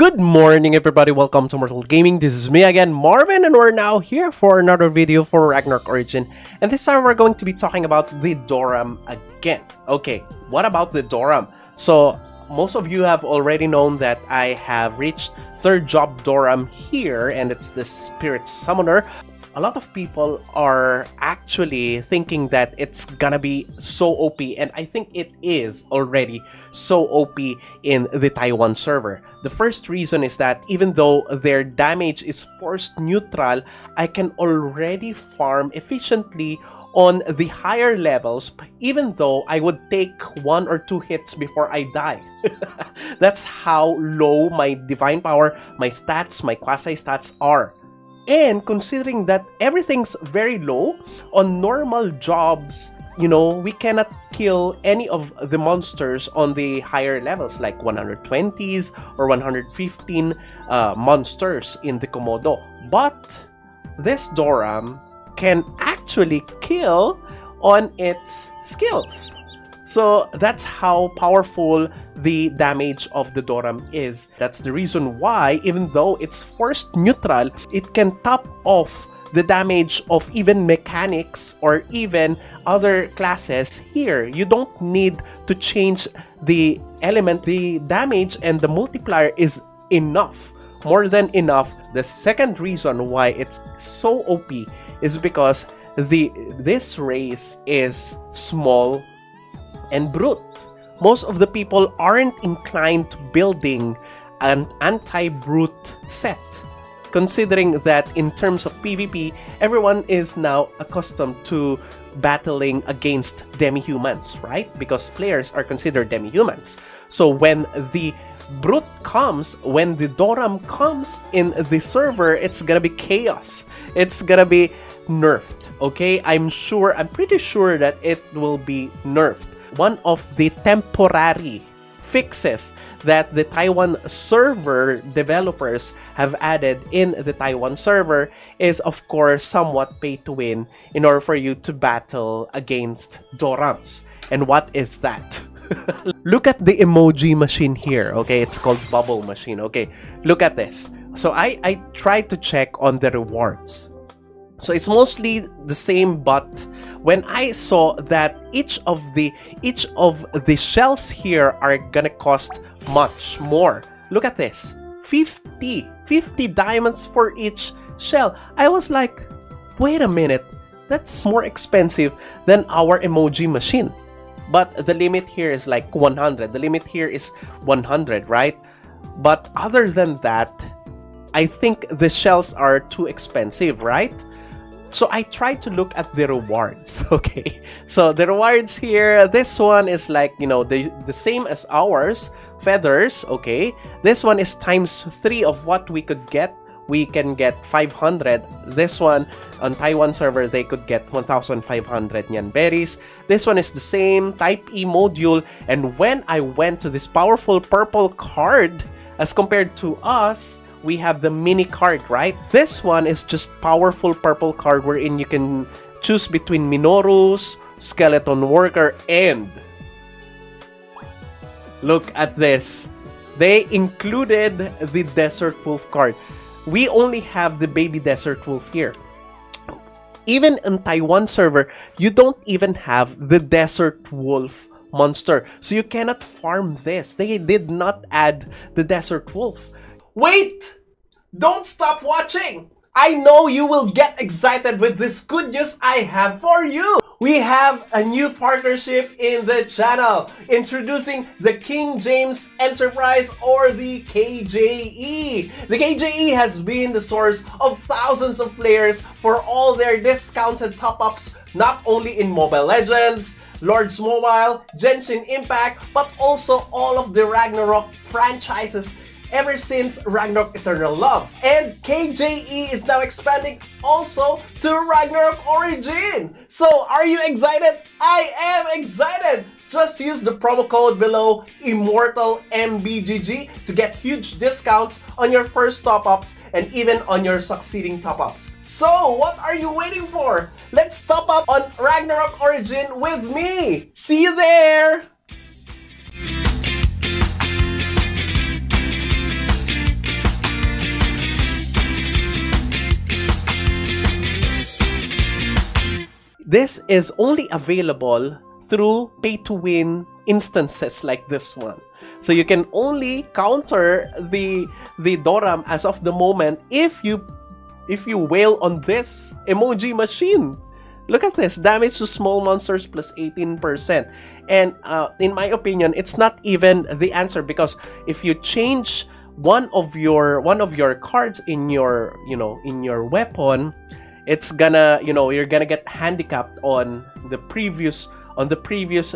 Good morning, everybody. Welcome to Mortal Gaming. This is me again, Marvin, and we're now here for another video for Ragnarok Origin. And this time we're going to be talking about the Doram again. Okay, what about the Doram? So, most of you have already known that I have reached 3rd job Doram here, and it's the Spirit Summoner. A lot of people are actually thinking that it's gonna be so OP, and I think it is already so OP in the Taiwan server. The first reason is that even though their damage is force neutral, I can already farm efficiently on the higher levels, even though I would take 1 or 2 hits before I die. That's how low my divine power, my stats, my quasi stats are. And considering that everything's very low, on normal jobs, you know, we cannot kill any of the monsters on the higher levels, like 120s or 115 monsters in the Komodo. But this Doram can actually kill on its skills. So that's how powerful the damage of the Doram is. That's the reason why, even though it's force neutral, it can top off the damage of even mechanics or even other classes here. You don't need to change the element. The damage and the multiplier is enough. More than enough. The second reason why it's so OP is because this race is small and brute. Most of the people aren't inclined to building an anti-brute set, considering that in terms of PvP, everyone is now accustomed to battling against demi-humans, right? Because players are considered demi-humans. So when the brute comes, when the Doram comes in the server, it's gonna be chaos. It's gonna be nerfed, okay? I'm pretty sure that it will be nerfed. One of the temporary fixes that the Taiwan server developers have added in the Taiwan server is, of course, somewhat pay to win in order for you to battle against Dorams. And what is that? Look at the emoji machine here, okay? It's called Bubble Machine, okay? Look at this. So I tried to check on the rewards. So it's mostly the same, but when I saw that each of the shells here are gonna cost much more. Look at this. 50 diamonds for each shell. I was like, wait a minute, that's more expensive than our emoji machine. But the limit here is like 100. The limit here is 100, right? But other than that, I think the shells are too expensive, right? So I tried to look at the rewards, okay? So the rewards here, this one is like, you know, the same as ours, feathers, okay? This one is times 3 of what we could get. We can get 500. This one, on Taiwan server, they could get 1,500 Nyan berries. This one is the same, Type E module. And when I went to this powerful purple card, as compared to us, we have the mini card, right? This one is just powerful purple card wherein you can choose between Minorus, Skeleton Worker, and look at this. They included the Desert Wolf card. We only have the baby Desert Wolf here. Even in Taiwan server, you don't even have the Desert Wolf monster. So you cannot farm this. They did not add the Desert Wolf. Wait! Don't stop watching! I know you will get excited with this good news I have for you! We have a new partnership in the channel, introducing the King James Enterprise, or the KJE. The KJE has been the source of thousands of players for all their discounted top-ups, not only in Mobile Legends, Lords Mobile, Genshin Impact, but also all of the Ragnarok franchises ever since Ragnarok Eternal Love. And KJE is now expanding also to Ragnarok Origin. So are you excited? I am excited! Just use the promo code below, ImmortalMBGG, to get huge discounts on your first top-ups and even on your succeeding top-ups. So what are you waiting for? Let's top up on Ragnarok Origin with me! See you there! this is only available through pay-to-win instances like this one. So you can only counter the Doram as of the moment if you wail on this emoji machine. Look at this, damage to small monsters plus 18%. And in my opinion, it's not even the answer, because if you change one of your cards in your in your weapon, it's gonna you're gonna get handicapped on the previous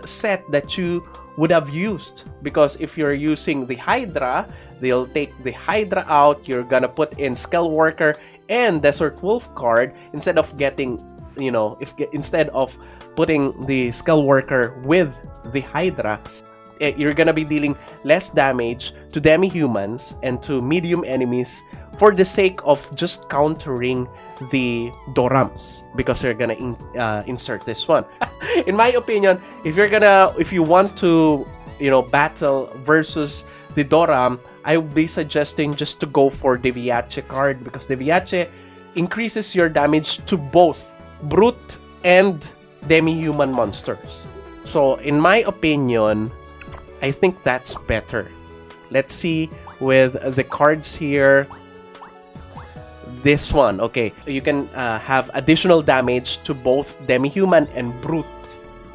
set that you would have used. Because if you're using the Hydra, they'll take the Hydra out, you're gonna put in Skull Worker and Desert Wolf card instead of getting instead of putting the Skull Worker with the Hydra. You're gonna be dealing less damage to demi-humans and to medium enemies for the sake of just countering the Dorams, because you're gonna insert this one. In my opinion, if you want to battle versus the Doram, I would be suggesting just to go for the Viace card, because the Viace increases your damage to both brute and demi-human monsters. So in my opinion, I think that's better. Let's see with the cards here. This one, okay, you can have additional damage to both demi-human and brute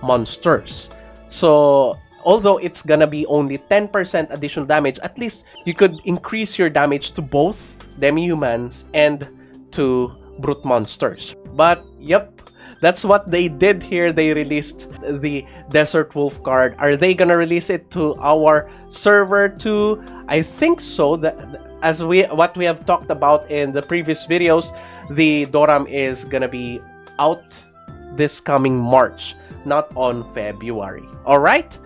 monsters. So although it's gonna be only 10% additional damage, at least you could increase your damage to both demi-humans and to brute monsters. But yep, that's what they did here. They released the Desert Wolf card. Are they gonna release it to our server too? I think so. As what we have talked about in the previous videos, the Doram is gonna be out this coming March, not on February. Alright?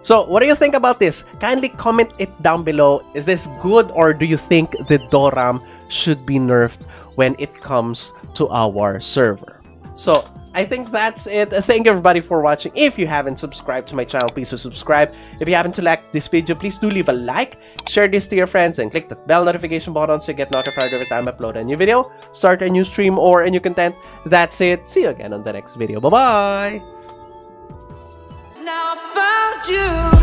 So what do you think about this? Kindly comment it down below. Is this good, or do you think the Doram should be nerfed when it comes to our server? So I think that's it. Thank you everybody for watching. If you haven't subscribed to my channel, please do subscribe. If you happen to like this video, please do leave a like, share this to your friends, and click that bell notification button so you get notified every time I upload a new video, start a new stream, or a new content. That's it. See you again on the next video. Bye bye. Now I found you.